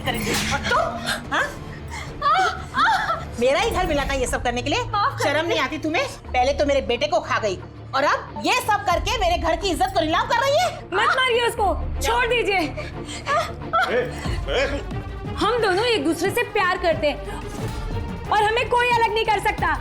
नहीं करेंगे। और तुम हाँ? मेरा ही घर मिला था ये सब करने के लिए? शर्म नहीं आती तुम्हें? पहले तो मेरे बेटे को खा गई और अब ये सब करके मेरे घर की इज्जत को नीलाम कर रही है। मत मारिए उसको, छोड़ दीजिए। हम दोनों एक दूसरे से प्यार करते हैं और हमें कोई अलग नहीं कर सकता।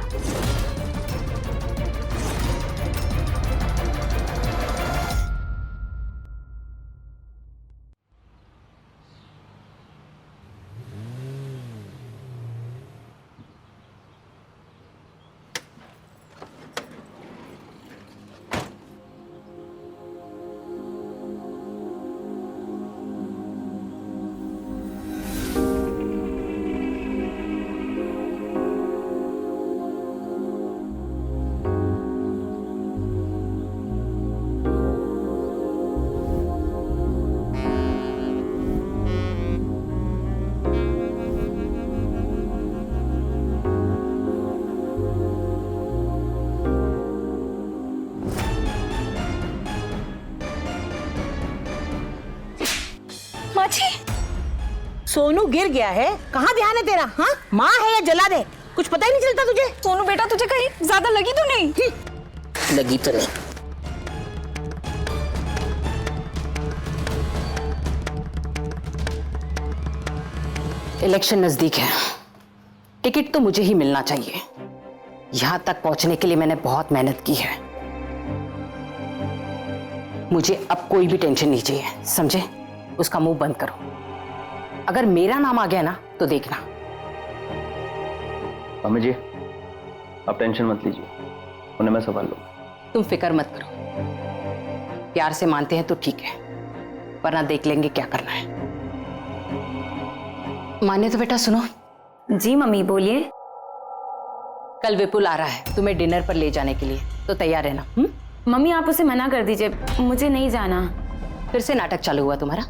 सोनू गिर गया है, कहाँ ध्यान है तेरा? हाँ, माँ है या जला दे, कुछ पता ही नहीं चलता तुझे। सोनू बेटा, तुझे कहीं ज्यादा लगी तो नहीं? लगी तो नहीं। इलेक्शन नजदीक है, टिकट तो मुझे ही मिलना चाहिए। यहां तक पहुंचने के लिए मैंने बहुत मेहनत की है। मुझे अब कोई भी टेंशन नहीं चाहिए, समझे? उसका मुंह बंद करो। अगर मेरा नाम आ गया ना तो देखना। मम्मी जी, आप टेंशन मत लीजिए, उन्हें मैं संभाल लूंगा। तुम फिक्र मत करो, प्यार से मानते हैं तो ठीक है, वरना देख लेंगे क्या करना है। माने तो बेटा सुनो। जी मम्मी, बोलिए। कल विपुल आ रहा है तुम्हें डिनर पर ले जाने के लिए, तो तैयार रहना। मम्मी आप उसे मना कर दीजिए, मुझे नहीं जाना। फिर से नाटक चालू हुआ तुम्हारा?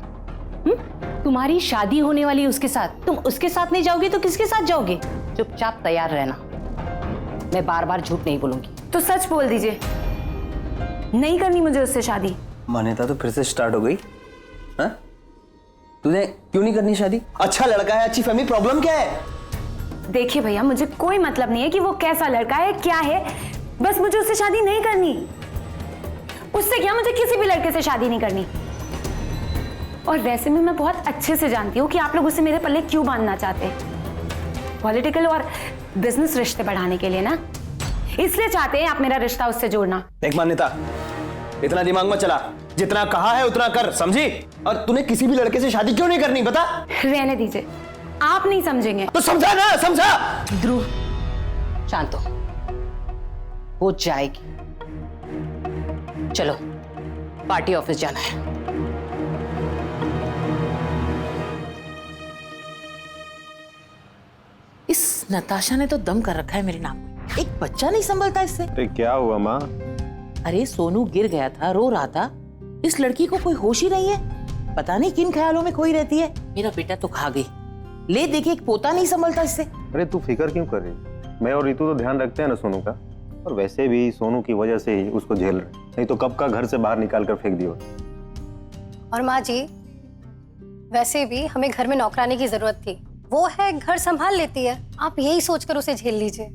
तुम्हारी शादी होने वाली उसके साथ, तुम उसके साथ नहीं जाओगे तो किसके साथ जाओगे? चुपचाप तैयार रहना, मैं बार बार झूठ नहीं बोलूंगी। तो सच बोल दीजिए, नहीं करनी मुझे उससे शादी। मान्यता तो फिर से स्टार्ट हो गई। हाँ? तुझे क्यों नहीं करनी शादी? अच्छा लड़का है, अच्छी फैमिली, प्रॉब्लम क्या है? देखिए भैया, मुझे कोई मतलब नहीं है कि वो कैसा लड़का है, क्या है, बस मुझे उससे शादी नहीं करनी। उससे क्या, मुझे किसी भी लड़के से शादी नहीं करनी। और वैसे भी मैं बहुत अच्छे से जानती हूँ कि आप लोग उसे मेरे पल्ले क्यों बांधना चाहते हैं। पॉलिटिकल और बिजनेस रिश्ते बढ़ाने के लिए ना, इसलिए चाहते हैं आप मेरा रिश्ता उससे जोड़ना। देख मान्यता, इतना दिमाग मत चला, जितना कहा है उतना कर, समझी? और तूने किसी भी लड़के से शादी क्यों नहीं करनी, बता? रहने दीजिए, आप नहीं समझेंगे। तो समझा ना, समझा? ध्रुव शांत हो जाएगी। चलो पार्टी ऑफिस जाना है। इस नताशा ने तो दम कर रखा है मेरे नाम पे। एक बच्चा नहीं संभलता इससे। अरे क्या हुआ माँ? अरे सोनू गिर गया था, रो रहा था। इस लड़की को कोई होश ही नहीं है, पता नहीं किन ख्यालों में खोई रहती है। मेरा बेटा तो खा गई, ले देखे एक पोता नहीं संभलता इससे। अरे तू फिक्र क्यों कर रही? मैं और रितु तो ध्यान रखते हैं ना सोनू का, और वैसे भी सोनू की वजह से ही उसको झेल रहे, नहीं तो कब का घर से बाहर निकाल कर फेंक दिया। और माँ जी, वैसे भी हमें घर में नौकरानी की जरूरत थी, वो है घर संभाल लेती है, आप यही सोचकर उसे झेल लीजिए।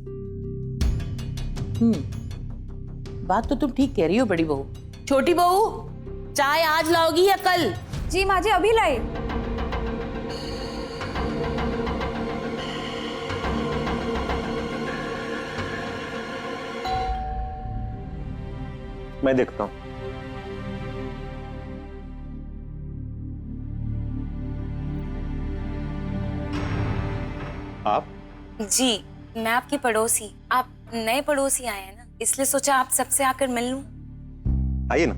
बात तो तुम ठीक कह रही हो बड़ी बहू। छोटी बहू, चाय आज लाओगी या कल? जी माँ जी, अभी लाई। मैं देखता हूँ। आप? जी, मैं आपकी पड़ोसी। आप नए पड़ोसी आए हैं ना, इसलिए सोचा आप सबसे आकर मिल लूं। आइए ना।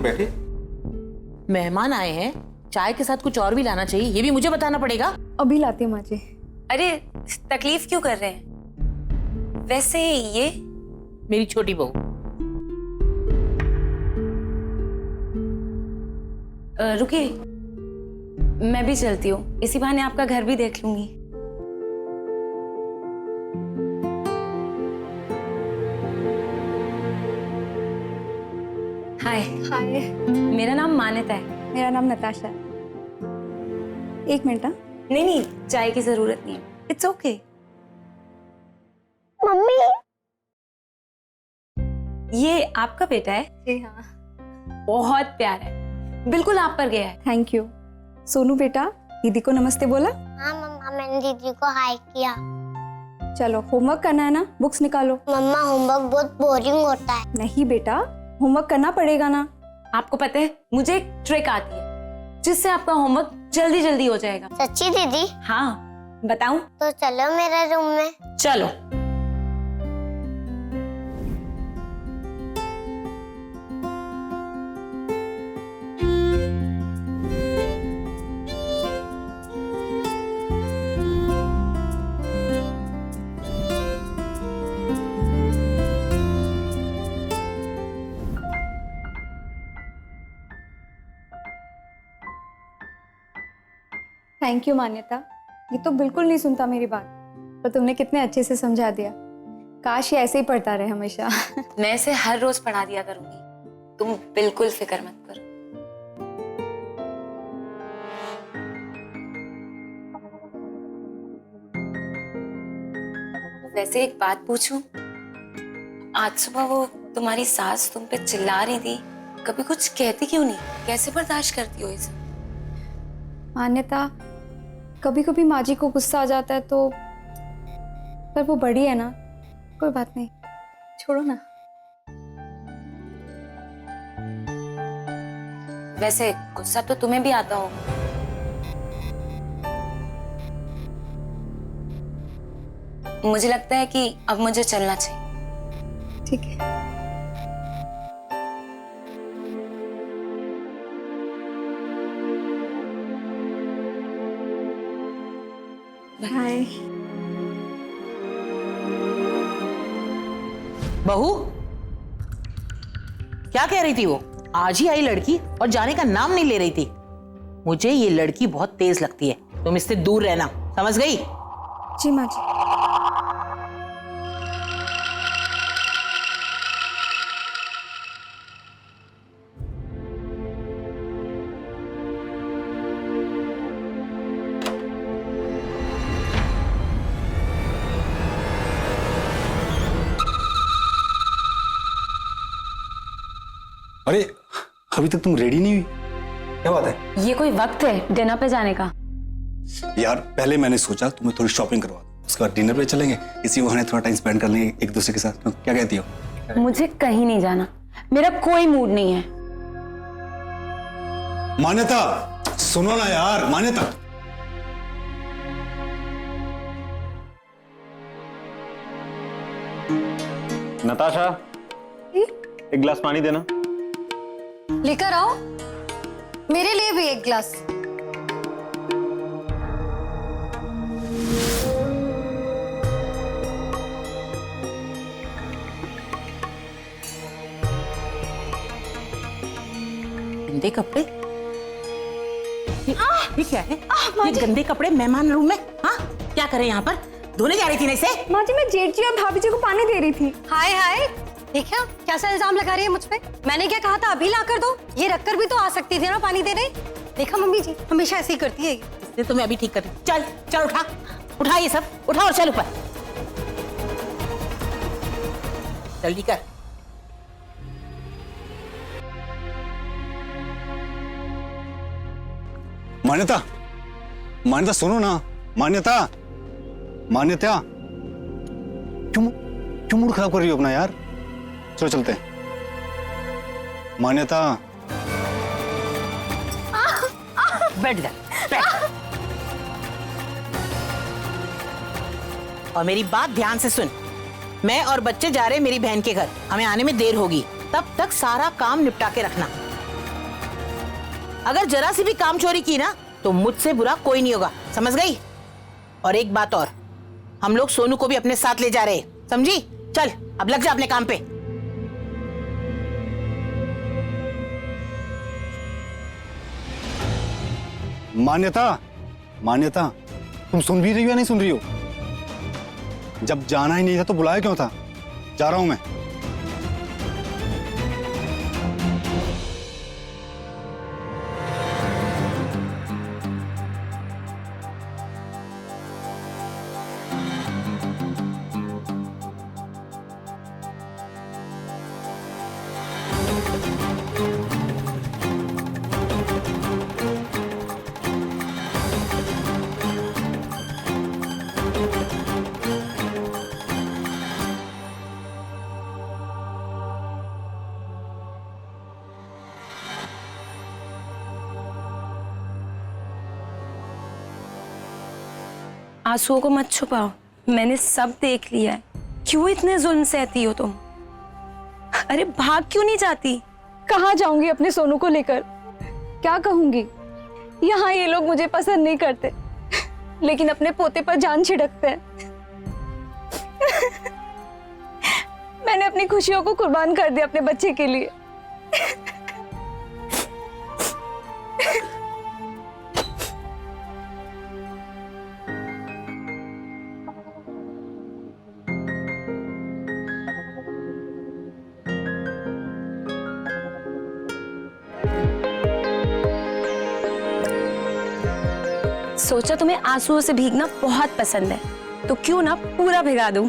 बैठिए। मेहमान आए हैं, चाय के साथ कुछ और भी लाना चाहिए, ये भी मुझे बताना पड़ेगा। अभी लाती हूँ माँ जी। अरे तकलीफ क्यों कर रहे हैं? वैसे ये मेरी छोटी बहू। रुकिए, मैं भी चलती हूँ, इसी बहाने आपका घर भी देख लूंगी। हाय। हाय। मेरा नाम मान्यता है। मेरा नाम नताशा है। एक मिनट। नहीं नहीं, चाय की जरूरत नहीं है, इट्स ओके। मम्मी। ये आपका बेटा है? जी हाँ। बहुत प्यारा है, बिल्कुल आप पर गया है। Thank you. सोनू बेटा, दीदी को नमस्ते बोला? हाँ मम्मा, मैंने दीदी को हाय किया। चलो होमवर्क करना है ना, बुक्स निकालो। मम्मा होमवर्क बहुत बोरिंग होता है। नहीं बेटा, होमवर्क करना पड़ेगा ना। आपको पता है, मुझे एक ट्रिक आती है जिससे आपका होमवर्क जल्दी जल्दी हो जाएगा। सच्ची दीदी? हाँ, बताऊं? तो चलो मेरे रूम में। चलो। थैंक यू मान्यता, ये तो बिल्कुल नहीं सुनता मेरी बात, पर तुमने कितने अच्छे से समझा दिया। काश ये ऐसे ही पढ़ता रहे हमेशा। मैं इसे हर रोज पढ़ा दिया करूंगी, तुम बिल्कुल फिक्र मत करो। वैसे एक बात पूछूं, आज सुबह वो तुम्हारी सास तुम पे चिल्ला रही थी, कभी कुछ कहती क्यों नहीं? कैसे बर्दाश्त करती हो इसे? मान्यता, कभी कभी माँ जी को गुस्सा आ जाता है तो, पर वो बड़ी है ना, कोई बात नहीं, छोड़ो ना। वैसे गुस्सा तो तुम्हें भी आता होगा। मुझे लगता है कि अब मुझे चलना चाहिए। ठीक है। हाय। बहू, क्या कह रही थी वो? आज ही आई लड़की और जाने का नाम नहीं ले रही थी। मुझे ये लड़की बहुत तेज लगती है, तुम इससे दूर रहना, समझ गई? जी माँ जी। अरे अभी तक तुम रेडी नहीं हुई, क्या बात है? ये कोई वक्त है डिनर पे जाने का? यार पहले मैंने सोचा तुम्हें थोड़ी शॉपिंग करवा दूं, उसके बाद डिनर पे चलेंगे, इसी बहाने थोड़ा टाइम स्पेंड कर लेंगे एक दूसरे के साथ। क्या कहती हो? मुझे कहीं नहीं जाना, मेरा कोई मूड नहीं है। मान्यता सुनो ना यार, मान्यता। नताशा, एक गिलास पानी देना। लेकर आओ, मेरे लिए भी एक गिलास। गंदे कपड़े? ये क्या है? ये गंदे कपड़े मेहमान रूम में? हाँ, क्या करें यहाँ पर? धोने जा रही थी ना इसे? माँ जी, मैं जेठ जी और भाभी जी को पानी दे रही थी। हाय हाय, देखा कैसा इल्जाम लगा रही है मुझ पे? मैंने क्या कहा था अभी ला कर दो? ये रखकर भी तो आ सकती थी ना पानी देने। देखा मम्मी जी हमेशा ऐसे ही करती है। इसलिए तो मैं अभी ठीक कर रही हूँ। चल चल, उठा उठा ये सब, उठा और चल ऊपर, जल्दी कर। मान्यता, मान्यता सुनो ना, मान्यता, मान्यता, क्यों क्यों मूड खराब कर रही हो अपना यार? चलो चलते हैं। मान्यता, बैठ जा, बैठ। और मेरी बात ध्यान से सुन, मैं और बच्चे जा रहे हैं मेरी बहन के घर, हमें आने में देर होगी, तब तक सारा काम निपटा के रखना। अगर जरा सी भी काम चोरी की ना तो मुझसे बुरा कोई नहीं होगा, समझ गई? और एक बात और, हम लोग सोनू को भी अपने साथ ले जा रहे हैं, समझी? चल अब लग जा अपने काम पे। मान्यता, मान्यता, तुम सुन भी रही हो या नहीं सुन रही हो? जब जाना ही नहीं था तो बुलाया क्यों था? जा रहा हूं मैं। आंसुओं को मत छुपाओ, मैंने सब देख लिया है। क्यों इतने जुल्म सहती हो तुम? अरे भाग क्यों नहीं जाती? कहाँ जाऊंगी अपने सोनू को लेकर? क्या कहूंगी? यहाँ ये लोग मुझे पसंद नहीं करते, लेकिन अपने पोते पर जान छिड़कते हैं। मैंने अपनी खुशियों को कुर्बान कर दिया अपने बच्चे के लिए। सोचा तुम्हें आंसुओं से भीगना बहुत पसंद है, तो क्यों ना पूरा भिगा दूं।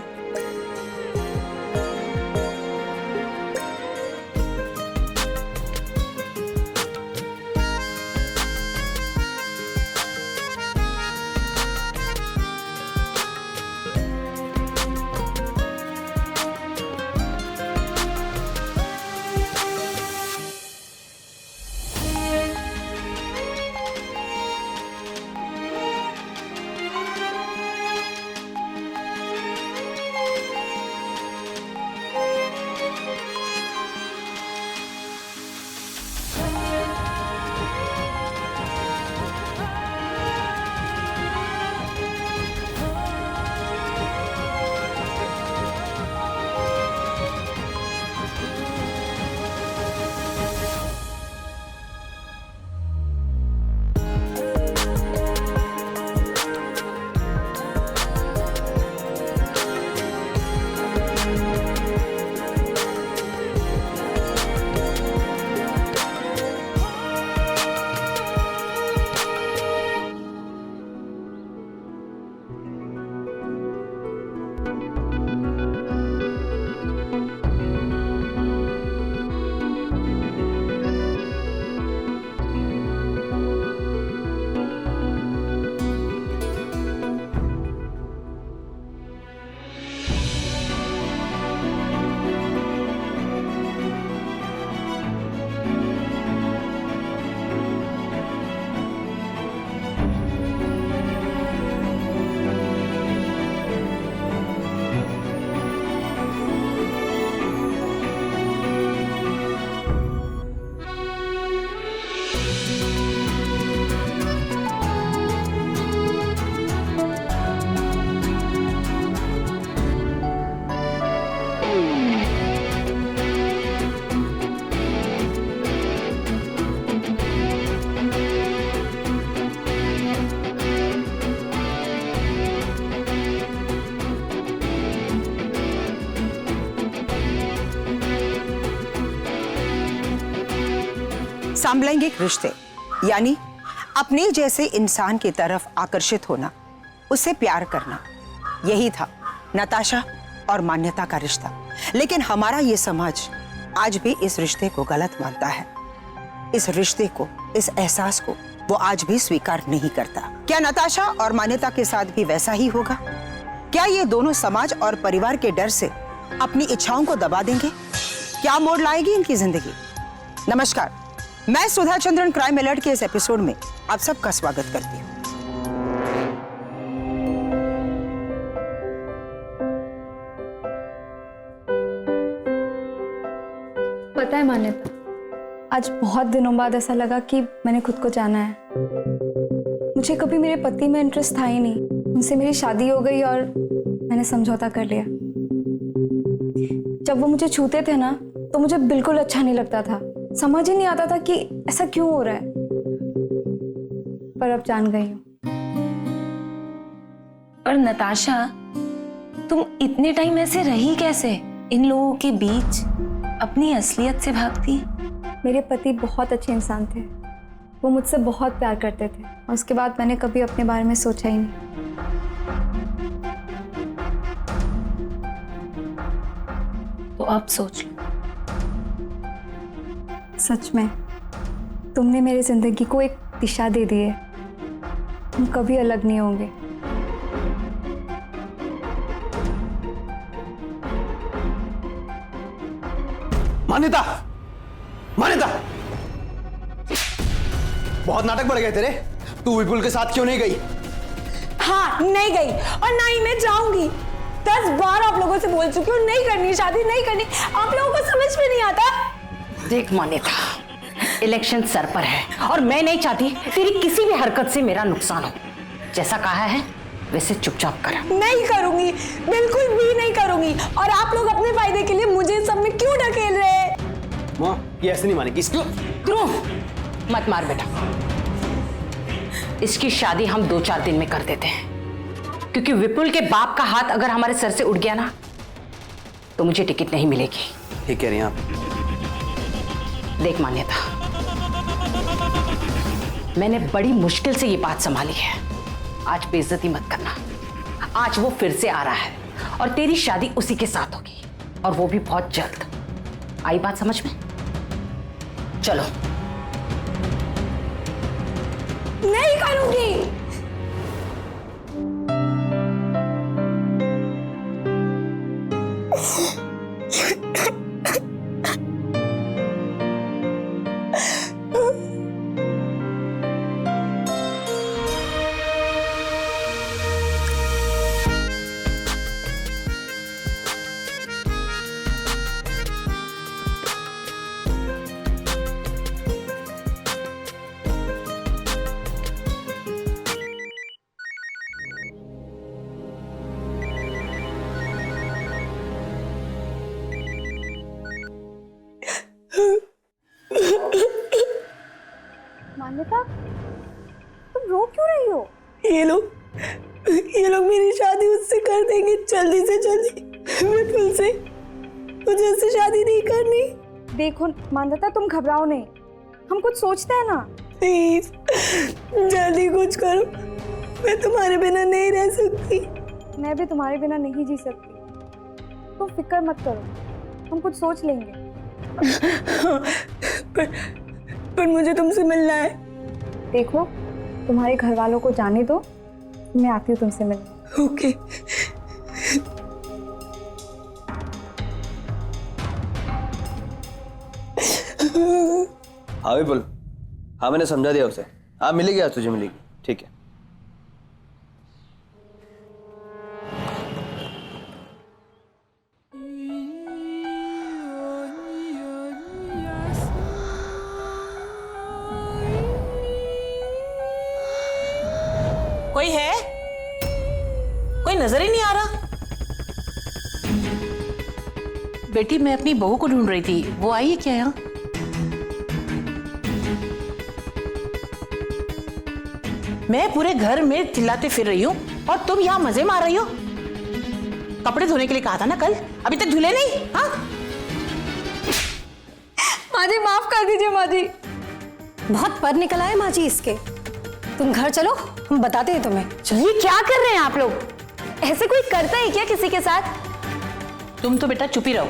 समलैंगिक रिश्ते यानी अपने जैसे इंसान की तरफ आकर्षित होना, उससे प्यार करना, यही था नताशा और मान्यता का रिश्ता। लेकिन हमारा ये समाज आज भी इस रिश्ते को गलत मानता है। इस रिश्ते को, इस एहसास को वो आज भी स्वीकार नहीं करता। क्या नताशा और मान्यता के साथ भी वैसा ही होगा? क्या ये दोनों समाज और परिवार के डर से अपनी इच्छाओं को दबा देंगे? क्या मोड़ लाएगी इनकी जिंदगी? नमस्कार, मैं सुधा चंद्रन क्राइम अलर्ट के इस एपिसोड में आप सबका स्वागत करती हूँ। पता है मान्यता, आज बहुत दिनों बाद ऐसा लगा कि मैंने खुद को जाना है। मुझे कभी मेरे पति में इंटरेस्ट था ही नहीं। उनसे मेरी शादी हो गई और मैंने समझौता कर लिया। जब वो मुझे छूते थे ना, तो मुझे बिल्कुल अच्छा नहीं लगता था। समझ ही नहीं आता था कि ऐसा क्यों हो रहा है। पर अब जान गई हूँ। पर नताशा, तुम इतने टाइम ऐसे रही कैसे इन लोगों के बीच, अपनी असलियत से भागती? मेरे पति बहुत अच्छे इंसान थे। वो मुझसे बहुत प्यार करते थे और उसके बाद मैंने कभी अपने बारे में सोचा ही नहीं। तो अब सोच लो, सच में तुमने मेरी जिंदगी को एक दिशा दे दी है। हम कभी अलग नहीं होंगे। मान्यता, मान्यता, बहुत नाटक बढ़ गए तेरे। तू विपुल के साथ क्यों नहीं गई? हाँ, नहीं गई और ना ही मैं जाऊंगी। 10 बार आप लोगों से बोल चुकी हूँ, नहीं करनी शादी, नहीं करनी। आप लोगों को समझ में नहीं आता। देख मान्यता, इलेक्शन सर पर है और मैं नहीं चाहती तेरी किसी भी हरकत से मेरा नुकसान हो। जैसा कहा है वैसे चुपचाप कर। नहीं करूंगी, बिल्कुल भी नहीं करूंगी। और आप लोग अपने फायदे के लिए मुझे सब में क्यों ढकेल रहे हैं? माँ, ये ऐसे नहीं मानेगी। इसको क्यों? मत मार बेटा। इसकी शादी हम 2-4 दिन में कर देते हैं, क्योंकि विपुल के बाप का हाथ अगर हमारे सर से उड़ गया ना तो मुझे टिकट नहीं मिलेगी। ठीक कह रही हैं आप। देख मान्यता, मैंने बड़ी मुश्किल से ये बात संभाली है। आज बेइज्जती मत करना। आज वो फिर से आ रहा है और तेरी शादी उसी के साथ होगी, और वो भी बहुत जल्द। आई बात समझ में? चलो। नहीं करूंगी। मान्यता, तुम रो क्यों रही हो? ये लोग मेरी शादी उससे कर देंगे जल्दी से जल्दी। बिल्कुल से मुझे उससे शादी नहीं करनी। देखो मान्यता, तुम घबराओ नहीं, हम कुछ सोचते हैं ना। प्लीज जल्दी कुछ करो, मैं तुम्हारे बिना नहीं रह सकती। मैं भी तुम्हारे बिना नहीं जी सकती। तुम फिक्र मत करो, हम कुछ सोच लेंगे। पर मुझे तुमसे मिलना है। देखो, तुम्हारे घर वालों को जाने दो, मैं आती हूँ तुमसे मिलने। ओके। हाँ विपुल, हाँ मैंने समझा दिया उसे। हाँ मिलेगी, आज तुझे मिलेगी। ठीक है। कोई है? कोई नजर ही नहीं आ रहा। बेटी, मैं अपनी बहू को ढूंढ रही थी, वो आई है क्या यहाँ? मैं पूरे घर में चिल्लाते फिर रही हूँ और तुम यहाँ मजे मार रही हो। कपड़े धोने के लिए कहा था ना कल, अभी तक धुले नहीं? हाँ माँ जी माफ कर दीजिए माँ जी। बहुत पर निकला है माँ जी इसके। तुम घर चलो, हम बताते हैं तुम्हें। ये क्या कर रहे हैं आप लोग? ऐसे कोई करता है क्या किसी के साथ? तुम तो बेटा चुप ही रहो।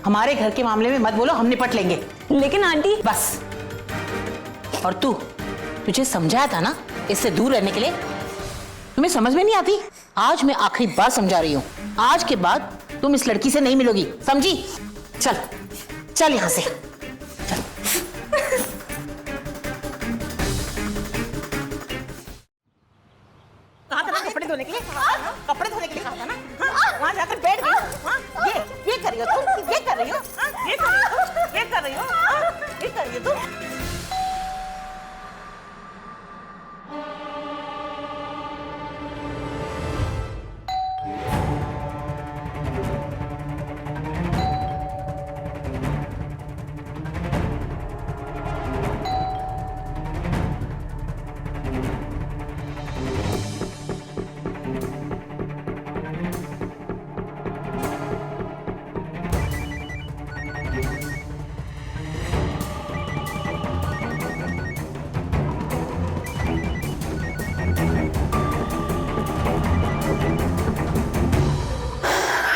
हमारे घर के मामले में मत बोलो, हम निपट लेंगे। लेकिन आंटी, बस। और तू, तुझे समझाया था ना इससे दूर रहने के लिए, तुम्हें समझ में नहीं आती? आज मैं आखिरी बार समझा रही हूँ, आज के बाद तुम इस लड़की से नहीं मिलोगी, समझी? चल चल यहां से। कहा था ना कपड़े धोने के लिए? कपड़े धोने के लिए कहा था ना? वहां जाकर बैठ गई। ये कर रही हो तुम? ये कर रही हो? ये कर रही हो? ये कर रही हो? ये कर रही हो तुम?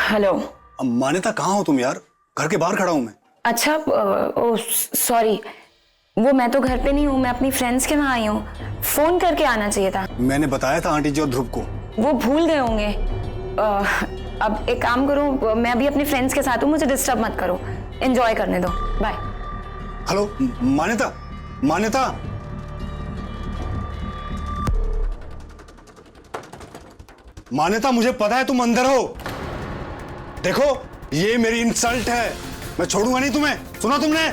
हेलो। अब मान्यता, कहाँ हो तुम यार? घर के बाहर खड़ा हूं मैं। अच्छा, ओ सॉरी, वो मैं तो घर पे नहीं हूँ, मैं अपनी फ्रेंड्स के वहाँ आई हूँ। फोन करके आना चाहिए था। मैंने बताया था आंटी जी और ध्रुव को। वो भूल गए होंगे। अब एक काम करो, मैं अभी अपने फ्रेंड्स के साथ हूँ, मुझे डिस्टर्ब मत करो, एंजॉय करने दो। बाय। हेलो मान्यता, मान्यता। मान्यता, मुझे पता है तुम अंदर हो। देखो, ये मेरी इंसल्ट है, मैं छोड़ूंगा नहीं तुम्हें। सुना तुमने?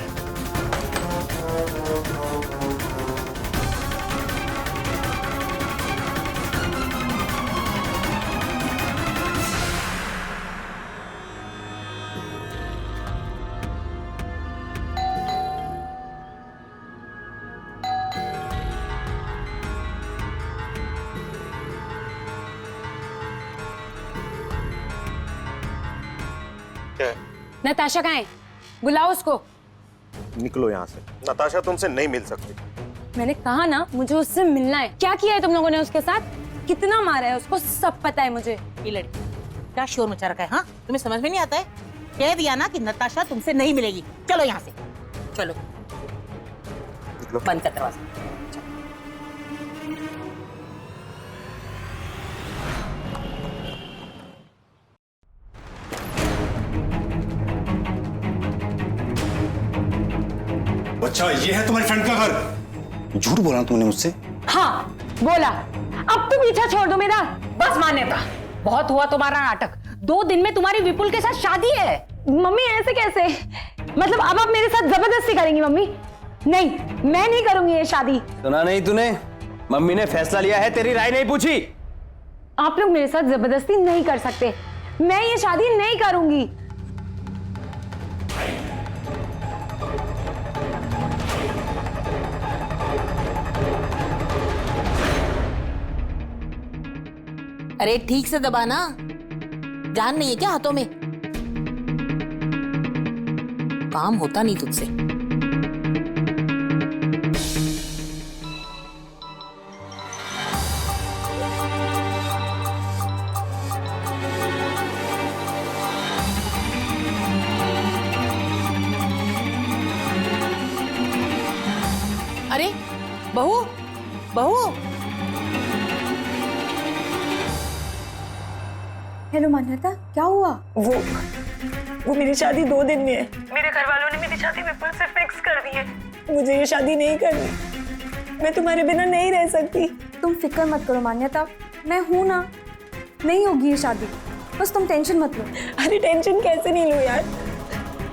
नताशा कहाँ है? बुलाओ उसको। निकलो यहाँ से, नताशा तुमसे नहीं मिल सकती। मैंने कहा ना, मुझे उससे मिलना है। क्या किया है तुम लोगों ने उसके साथ? कितना मारा है उसको, सब पता है मुझे। ये लड़की क्या शोर मचा रखा है? हाँ, तुम्हें समझ में नहीं आता है? कह दिया ना कि नताशा तुमसे नहीं मिलेगी। चलो यहाँ से, चलो। बंद कर दरवाजा। अच्छा, ये है तुम्हारी फ्रेंड का घर? झूठ बोला तुमने मुझसे? हाँ बोला। अब तुम पीछा छोड़ दो मेरा। बस मान्यता, बहुत हुआ तुम्हारा नाटक। 2 दिन में तुम्हारी विपुल के साथ शादी है। मम्मी ऐसे कैसे? मतलब अब आप मेरे साथ जबरदस्ती करेंगी? मम्मी नहीं, मैं नहीं करूंगी ये शादी। सुना नहीं तूने? मम्मी ने फैसला लिया है, तेरी राय नहीं पूछी। आप लोग मेरे साथ जबरदस्ती नहीं कर सकते। मैं ये शादी नहीं करूंगी। अरे ठीक से दबाना, जान नहीं है क्या हाथों में? काम होता नहीं तुझसे। अरे बहू, बहू। हेलो मान्यता, क्या हुआ? वो मेरी शादी 2 दिन में है। मेरे घर वालों ने मेरी शादी विपुल से फिक्स कर दी है। मुझे ये शादी नहीं करनी। मैं तुम्हारे बिना नहीं रह सकती। तुम फिक्र मत करो मान्यता, मैं हूं ना। नहीं होगी ये शादी, बस तुम टेंशन मत लो। अरे टेंशन कैसे नहीं लूं यार,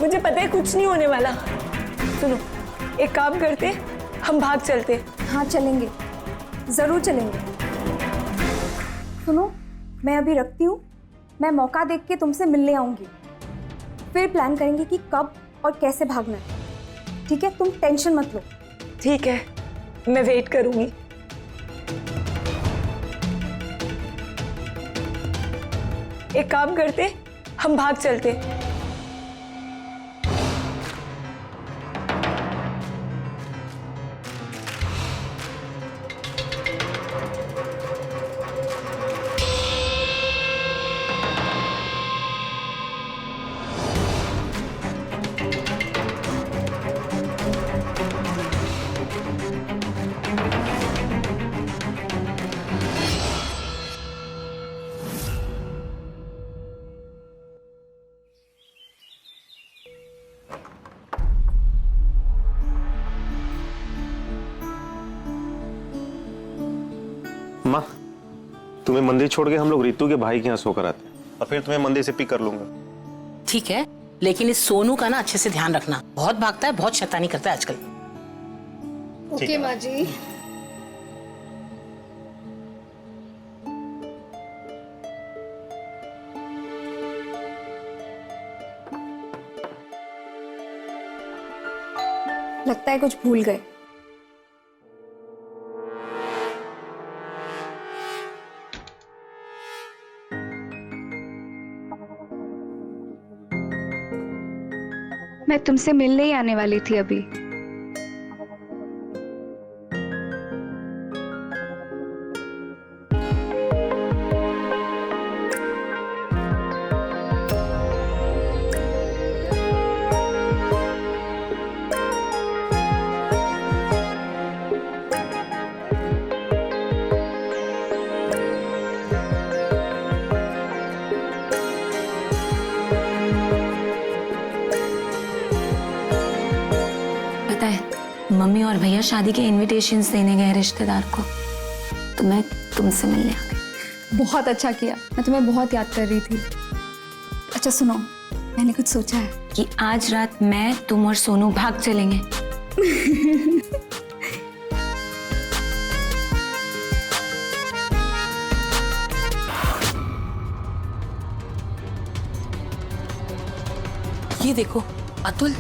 मुझे पता है कुछ नहीं होने वाला। सुनो, एक काम करते, हम भाग चलते। हाँ चलेंगे, जरूर चलेंगे। सुनो, मैं अभी रखती हूँ, मैं मौका देख के तुमसे मिलने आऊंगी, फिर प्लान करेंगे कि कब और कैसे भागना है। ठीक है, तुम टेंशन मत लो। ठीक है, मैं वेट करूंगी। एक काम करते, हम भाग चलते। माँ, तुम्हें मंदिर छोड़ के हम लोग रितु के भाई के यहाँ सोकर आते हैं और फिर तुम्हें मंदिर से पिक कर लूंगा। ठीक है, लेकिन इस सोनू का ना अच्छे से ध्यान रखना। बहुत भागता है, बहुत शैतानी करता है आजकल। ओके माँ जी। लगता है कुछ भूल गए। मैं तुमसे मिलने ही आने वाली थी अभी। मम्मी और भैया शादी के इनविटेशंस देने गए रिश्तेदार को, तो मैं तुमसे मिलने आ गई। बहुत अच्छा किया, मैं तुम्हें बहुत याद कर रही थी। अच्छा सुनो, मैंने कुछ सोचा है कि आज रात मैं, तुम और सोनू भाग चलेंगे। ये देखो अतुल,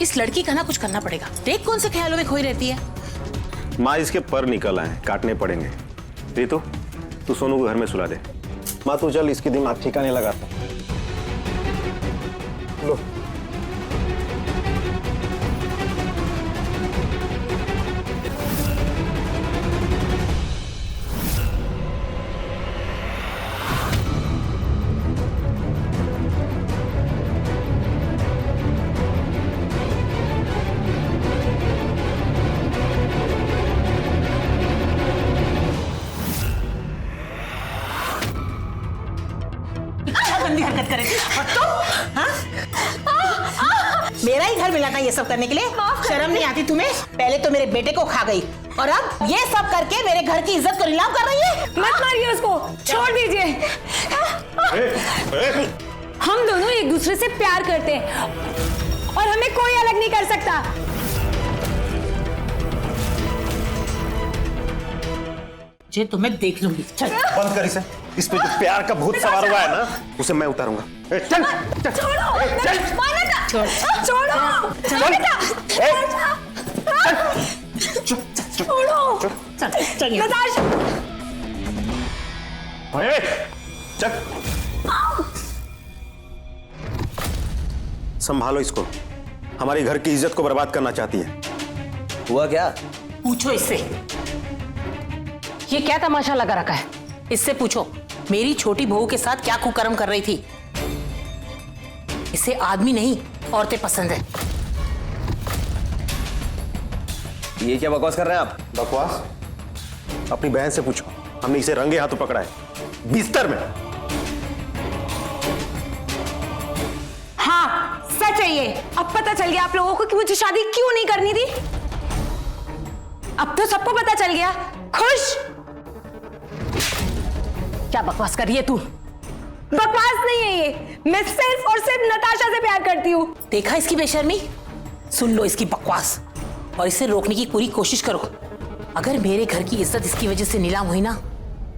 इस लड़की का ना कुछ करना पड़ेगा। देख कौन से ख्यालों में खोई रहती है। माँ इसके पर निकल आए, काटने पड़ेंगे। रितु तू सोनू को घर में सुला दे। माँ तू चल, इसकी दिमाग ठिकाने लगाता। लो गंदी हरकत करे और तुम, हाँ? मेरा ही घर मिला था ये सब करने के लिए। शर्म नहीं आती तुम्हें? पहले तो मेरे बेटे को खा गई और अब ये सब करके मेरे घर की इज्जत को नीलाम कर रही है। मत मारिए उसको, छोड़ दीजिए। हम दोनों एक दूसरे से प्यार करते हैं और हमें कोई अलग नहीं कर सकता। जे तुम्हें देख लूंगी। चल बंद कर इसे। इस पे जो प्यार का भूत सवार हुआ है ना, उसे मैं उतारूंगा। चल चल छोड़ो, मान्यता, छोड़, छोड़ो, मान्यता, छोड़ो, चल नताशा। चल संभालो इसको, हमारी घर की इज्जत को बर्बाद करना चाहती है। हुआ क्या? पूछो इससे, ये क्या तमाशा लगा रखा है? इससे पूछो मेरी छोटी बहू के साथ क्या कुकर्म कर रही थी। इसे आदमी नहीं औरतें पसंद है। ये क्या बकवास कर रहे हैं आप? बकवास? अपनी बहन से पूछो, हमने इसे रंगे हाथों पकड़ा है, बिस्तर में। हाँ सच है ये। अब पता चल गया आप लोगों को कि मुझे शादी क्यों नहीं करनी थी। अब तो सबको पता चल गया। खुश? क्या बकवास कर रही है तू? बकवास नहीं है ये, मैं सिर्फ और सिर्फ नताशा से प्यार करती हूँ। देखा इसकी बेशर्मी? सुन लो इसकी बकवास और इसे रोकने की पूरी कोशिश करो। अगर मेरे घर की इज्जत इसकी वजह से नीलाम हुई ना,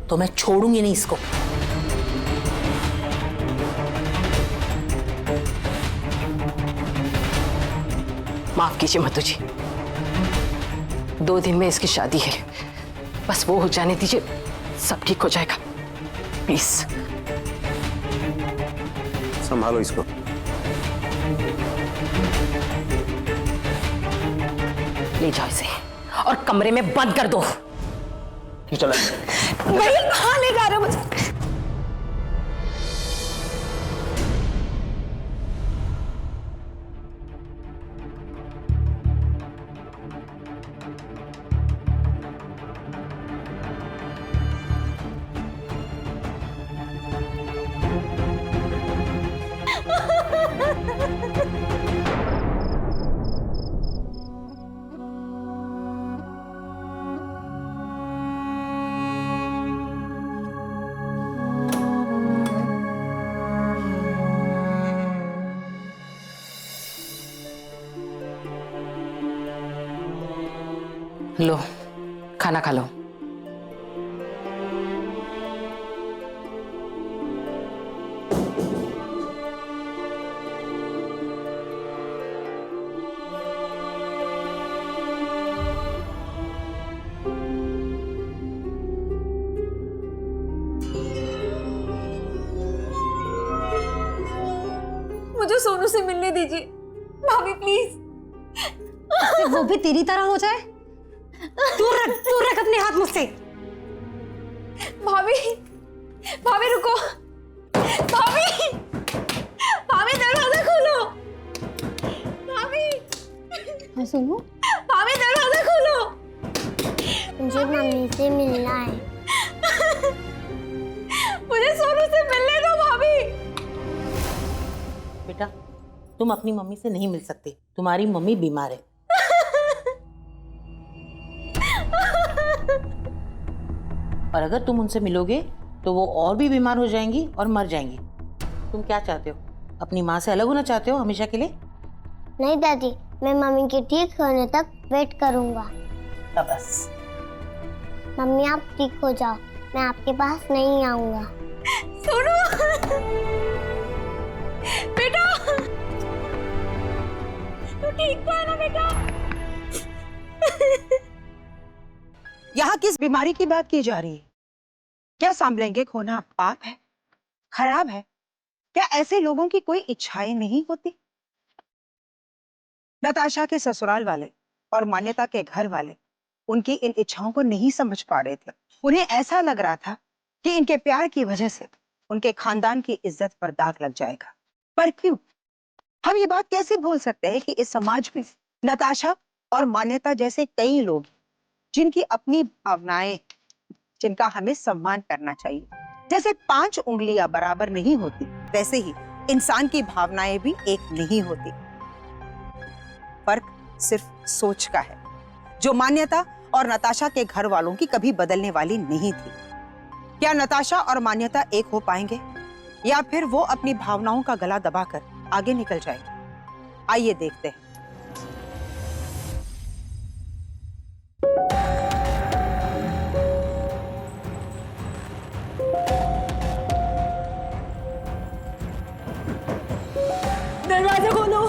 तो मैं छोड़ूंगी नहीं इसको। माफ कीजिए मधु जी, 2 दिन में इसकी शादी है, बस वो हो जाने दीजिए, सब ठीक हो जाएगा, प्लीज। संभालो इसको। ले जाओ इसे और कमरे में बंद कर दो। चलो भाई कहाँ ले जा रहे हो मुझे? लो खाना खा लो। मुझे सोनू से मिलने दीजिए भाभी प्लीज। वो भी तेरी तरह हो जाए? तू रख अपने हाथ मुझसे। भाभी भाभी रुको, भाभी भाभी दरवाजा खोलो, भाभी। हाँ सुनो, भाभी दरवाजा खोलो। मुझे मम्मी से मिलना है। मुझे सोनू से मिलने दो भाभी। बेटा तुम अपनी मम्मी से नहीं मिल सकते, तुम्हारी मम्मी बीमार है। और अगर तुम उनसे मिलोगे तो वो और भी बीमार हो जाएंगी और मर जाएंगी। तुम क्या चाहते हो? अपनी माँ से अलग होना चाहते हो हमेशा के लिए? नहीं दादी, मैं मम्मी के ठीक होने तक वेट करूंगा। बस मम्मी आप ठीक हो जाओ, मैं आपके पास नहीं आऊंगा। सोनू बेटा, तू ठीक तो है ना बेटा? यहाँ किस बीमारी की बात की जा रही है? क्या सांभलेंगे खोना पाप है, खराब है? क्या ऐसे लोगों की कोई इच्छाएं नहीं होती? नताशा के ससुराल वाले और मान्यता के घर वाले उनकी इन इच्छाओं को नहीं समझ पा रहे थे। उन्हें ऐसा लग रहा था कि इनके प्यार की वजह से उनके खानदान की इज्जत पर दाग लग जाएगा। पर क्यों? हम ये बात कैसे भूल सकते हैं कि इस समाज में नताशा और मान्यता जैसे कई लोग जिनकी अपनी भावनाएं, जिनका हमें सम्मान करना चाहिए। जैसे 5 उंगलियां बराबर नहीं होती, वैसे ही इंसान की भावनाएं भी एक नहीं होती। फर्क सिर्फ सोच का है, जो मान्यता और नताशा के घर वालों की कभी बदलने वाली नहीं थी। क्या नताशा और मान्यता एक हो पाएंगे या फिर वो अपनी भावनाओं का गला दबाकर आगे निकल जाएंगे? आइए देखते हैं। दरवाजा खोलो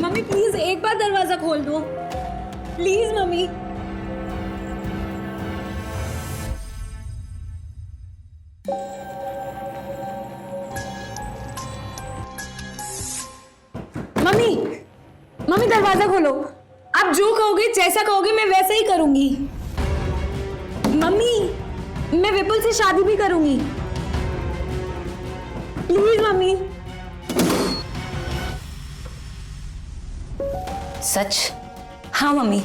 मम्मी, प्लीज एक बार दरवाजा खोल दो प्लीज मम्मी। मम्मी मम्मी दरवाजा खोलो। आप जो कहोगे, जैसा कहोगे मैं वैसा ही करूंगी। मम्मी मैं विपुल से शादी भी करूंगी, प्लीज मम्मी। सच? हाँ मम्मी।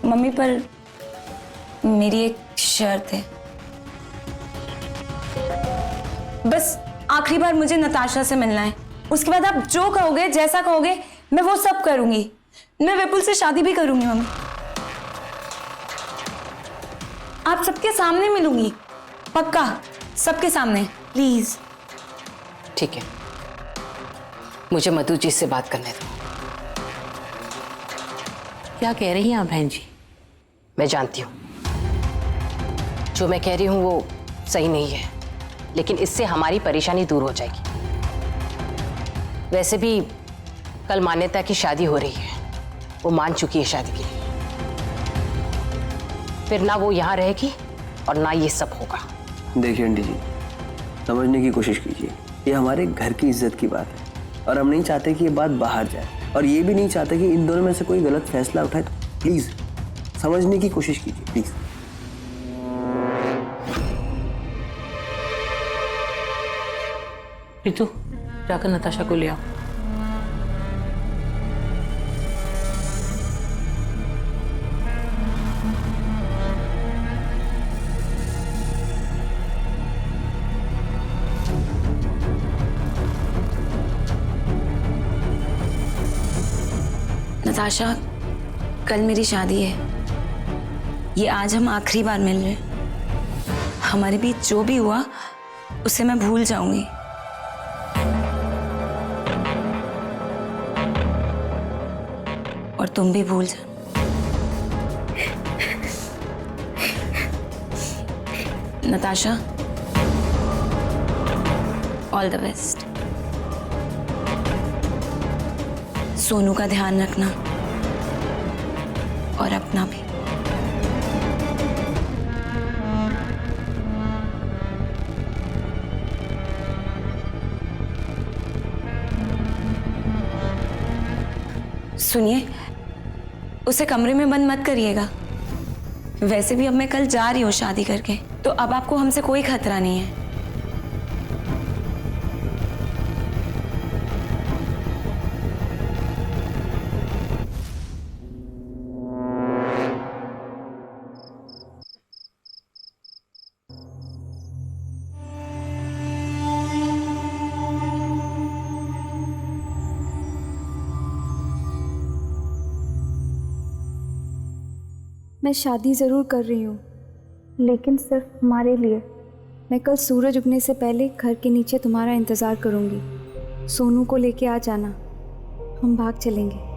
मम्मी पर मेरी एक शर्त है। बस आखिरी बार मुझे नताशा से मिलना है, उसके बाद आप जो कहोगे, जैसा कहोगे मैं वो सब करूंगी। मैं विपुल से शादी भी करूंगी मम्मी, आप सबके सामने मिलूंगी, पक्का सबके सामने, प्लीज। ठीक है, मुझे मधु जी से बात करने दो। क्या कह रही हैं आप बहन जी? मैं जानती हूँ जो मैं कह रही हूँ वो सही नहीं है, लेकिन इससे हमारी परेशानी दूर हो जाएगी। वैसे भी कल मान्यता की शादी हो रही है, वो मान चुकी है शादी के लिए। फिर ना वो यहाँ रहेगी और ना ये सब होगा। देखिए आंटी जी, समझने की कोशिश कीजिए, ये हमारे घर की इज्जत की बात है और हम नहीं चाहते कि ये बात बाहर जाए, और ये भी नहीं चाहते कि इन दोनों में से कोई गलत फैसला उठाए। तो प्लीज समझने की कोशिश कीजिए, प्लीज। रितु, जाकर नताशा को ले आओ। नताशा, कल मेरी शादी है, ये आज हम आखिरी बार मिल रहे हैं। हमारे बीच जो भी हुआ उसे मैं भूल जाऊंगी। और तुम भी भूल जाओ। Natasha, all the best. Sonu का ध्यान रखना और अपना भी। सुनिए, उसे कमरे में बंद मत करिएगा। वैसे भी अब मैं कल जा रही हूँ शादी करके, तो अब आपको हमसे कोई खतरा नहीं है। मैं शादी ज़रूर कर रही हूँ, लेकिन सिर्फ हमारे लिए। मैं कल सूरज उगने से पहले घर के नीचे तुम्हारा इंतज़ार करूँगी। सोनू को लेके आ जाना, हम भाग चलेंगे।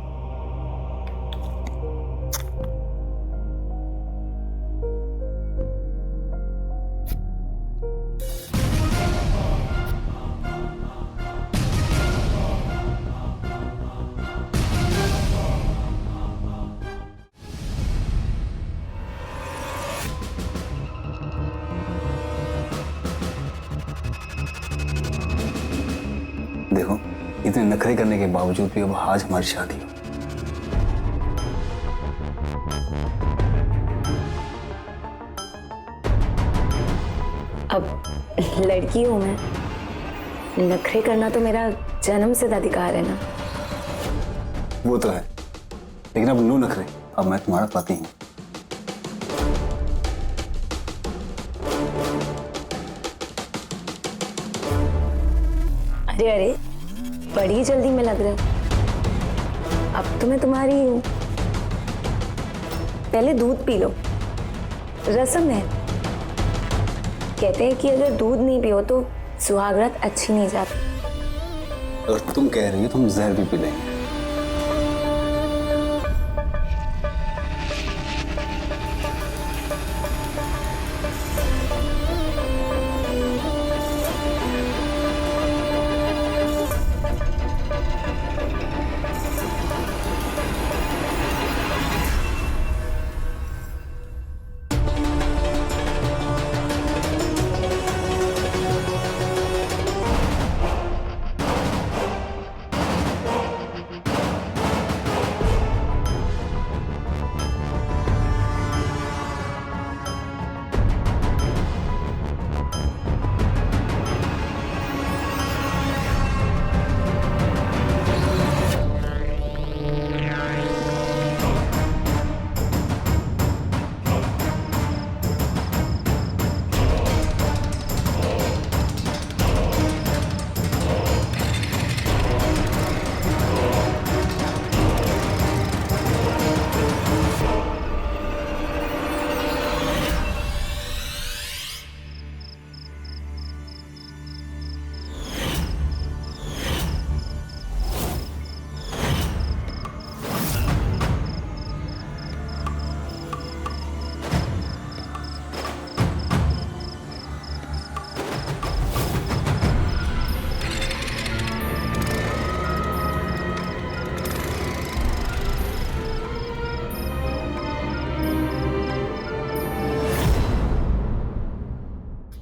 देखो, इतने नखरे करने के बावजूद भी अब आज हमारी शादी हो। अब लड़की हूं मैं, नखरे करना तो मेरा जन्मसिद्ध अधिकार है ना। वो तो है, लेकिन अब नो नखरे, अब मैं तुम्हारा पति हूँ। अरे अरे, बड़ी जल्दी में लग रहे हो। अब तो मैं तुम्हारी हूं। पहले दूध पी लो, रस्म है। कहते हैं कि अगर दूध नहीं पियो तो सुहागरात अच्छी नहीं जाती। अगर तुम कह रही हो तो हम जहर भी पी लेंगे।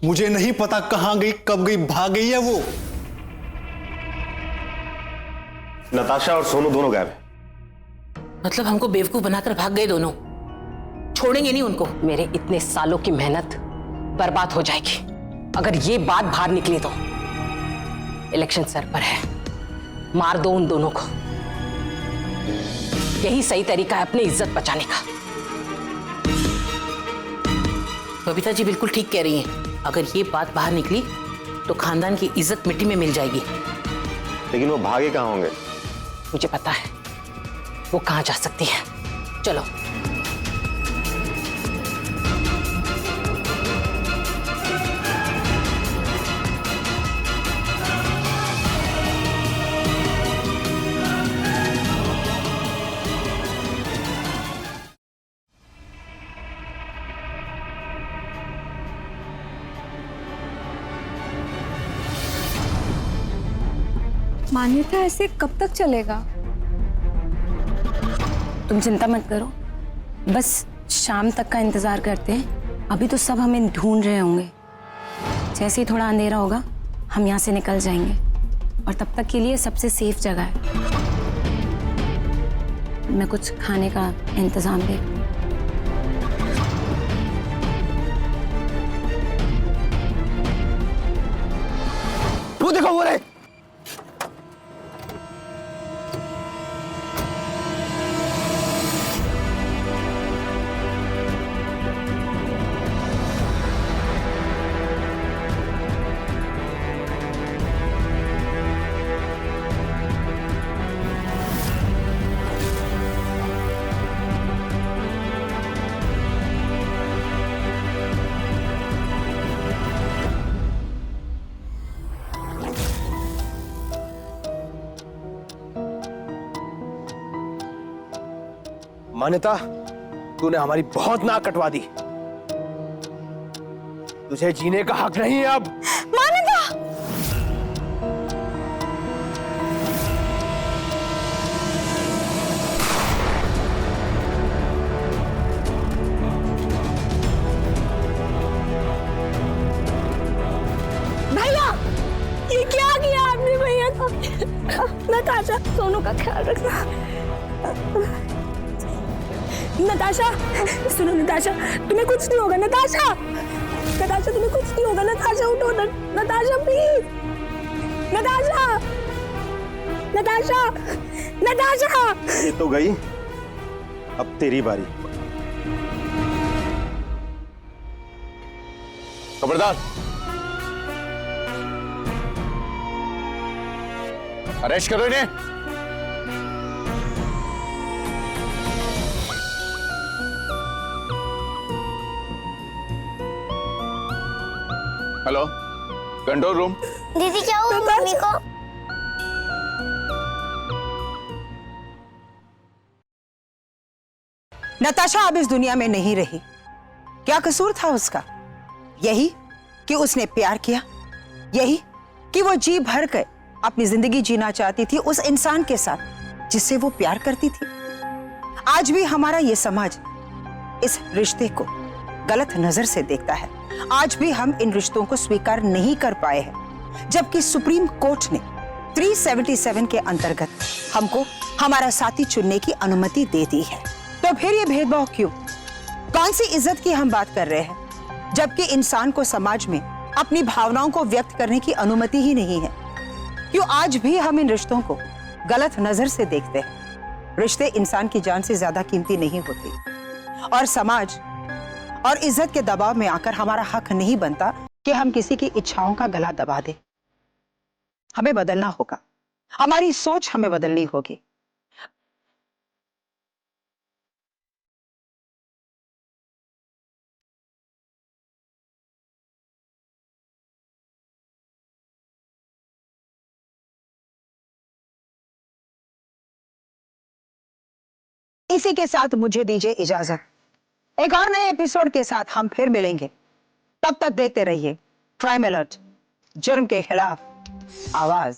मुझे नहीं पता कहां गई, कब गई, भाग गई है वो। नताशा और सोनू दोनों गायब है। मतलब हमको बेवकूफ बनाकर भाग गए दोनों, छोड़ेंगे नहीं उनको। मेरे इतने सालों की मेहनत बर्बाद हो जाएगी अगर ये बात बाहर निकली तो। इलेक्शन सर पर है, मार दो उन दोनों को। यही सही तरीका है अपनी इज्जत बचाने का। बबीता जी बिल्कुल ठीक कह रही हैं। अगर ये बात बाहर निकली तो खानदान की इज्जत मिट्टी में मिल जाएगी। लेकिन वो भागे कहाँ होंगे? मुझे पता है वो कहां जा सकती है। चलो। मान्यता ऐसे कब तक चलेगा? तुम चिंता मत करो, बस शाम तक का इंतजार करते हैं। अभी तो सब हमें ढूंढ रहे होंगे। जैसे ही थोड़ा अंधेरा होगा हम यहाँ से निकल जाएंगे, और तब तक के लिए सबसे सेफ जगह है। मैं कुछ खाने का इंतजाम देख। वो देखो वो रहे। मान्यता, तूने हमारी बहुत नाक कटवा दी। तुझे जीने का हक नहीं है अब। मान्यता! भैया, ये क्या किया आपने भैया को? नताशा, सोनू का ख्याल रखना। नताशा, सुनो नताशा, तुम्हें कुछ नहीं होगा। नताशा, नताशा तुम्हें कुछ नहीं होगा। नताशा उठो, नताशा प्लीज। नताशा, नताशा, नताशा। ये तो गई, अब तेरी बारी। खबरदार, अरेस्ट करो इन्हें। Hello, control room. दीदी क्या हुआ मम्मी को? नताशा अब इस दुनिया में नहीं रही। क्या कसूर था उसका? यही कि उसने प्यार किया, यही कि वो जी भर कर अपनी जिंदगी जीना चाहती थी उस इंसान के साथ जिससे वो प्यार करती थी। आज भी हमारा ये समाज इस रिश्ते को गलत नजर से देखता है। आज भी हम इन रिश्तों को स्वीकार नहीं कर पाए हैं, जबकि सुप्रीम कोर्ट ने 377 के अंतर्गत हमको हमारा साथी चुनने की अनुमति दे दी है। तो फिर ये भेदभाव क्यों? कौन सी इज्जत की हम बात कर रहे हैं, जबकि इंसान को समाज में अपनी भावनाओं को व्यक्त करने की अनुमति ही नहीं है? क्यों आज भी हम इन रिश्तों को गलत नजर से देखते हैं? रिश्ते इंसान की जान से ज्यादा कीमती नहीं होते, और समाज और इज्जत के दबाव में आकर हमारा हक नहीं बनता कि हम किसी की इच्छाओं का गला दबा दें। हमें बदलना होगा, हमारी सोच हमें बदलनी होगी। इसी के साथ मुझे दीजिए इजाजत। एक और नए एपिसोड के साथ हम फिर मिलेंगे। तब तक देखते रहिए क्राइम अलर्ट, जुर्म के खिलाफ आवाज।